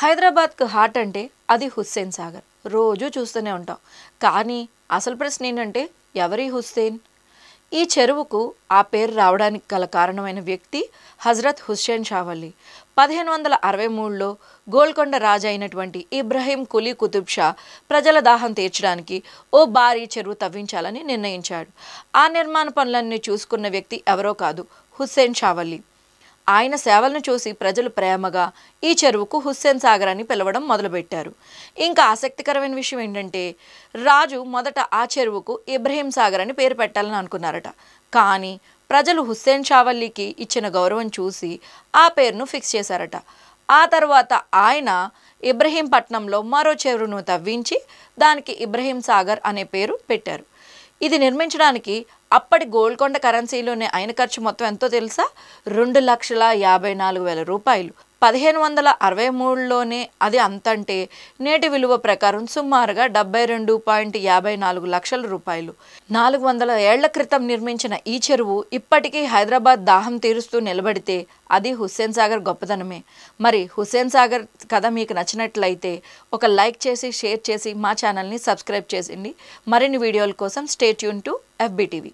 హైదరాబాద్కు హార్ట్ అంటే అది హుస్సేన్ సాగర్. రోజు చూస్తూనే ఉంటాం. కానీ అసలు ప్రశ్న ఏంటంటే ఎవరి హుస్సేన్? ఈ చెరువుకు ఆ పేరు రావడానికి గల కారణమైన వ్యక్తి హజరత్ హుస్సేన్ షావల్లి. 1563లో గోల్కొండ రాజు అయినటువంటి ఇబ్రహీం కులీ కుతుబ్ షా ప్రజల దాహం తీర్చడానికి ఓ భారీ చెరువు తవ్వించాలని నిర్ణయించాడు. ఆ నిర్మాణ పనులన్నీ చూసుకున్న వ్యక్తి ఎవరో కాదు, హుస్సేన్ షావల్లి. ఆయన సేవలను చూసి ప్రజలు ప్రేమగా ఈ చెరువుకు హుస్సేన్ సాగర్ అని పిలవడం మొదలుపెట్టారు. ఇంకా ఆసక్తికరమైన విషయం ఏంటంటే రాజు మొదట ఆ చెరువుకు ఇబ్రహీం సాగర్ అని పేరు పెట్టాలని అనుకున్నారట. కానీ ప్రజలు హుస్సేన్ షావల్లికి ఇచ్చిన గౌరవం చూసి ఆ పేరును ఫిక్స్ చేశారట. ఆ తర్వాత ఆయన ఇబ్రహీంపట్నంలో మరో చెరువును తవ్వించి దానికి ఇబ్రహీం సాగర్ అనే పేరు పెట్టారు. ఇది నిర్మించడానికి అప్పటి గోల్కొండ కరెన్సీలోనే అయిన ఖర్చు మొత్తం ఎంతో తెలుసా? 2,54,000 రూపాయలు. 1563లోనే అది అంతంటే నేటి విలువ ప్రకారం సుమారుగా 72.54 లక్షల రూపాయలు. 400 ఏళ్ల క్రితం నిర్మించిన ఈ చెరువు ఇప్పటికీ హైదరాబాద్ దాహం తీరుస్తూ నిలబడితే అది హుస్సేన్ సాగర్ గొప్పదనమే. మరి హుస్సేన్ సాగర్ కథ మీకు నచ్చినట్లయితే ఒక లైక్ చేసి షేర్ చేసి మా ఛానల్ని సబ్స్క్రైబ్ చేసిండి. మరిన్ని వీడియోల కోసం స్టే ట్యూన్ టు FBTV.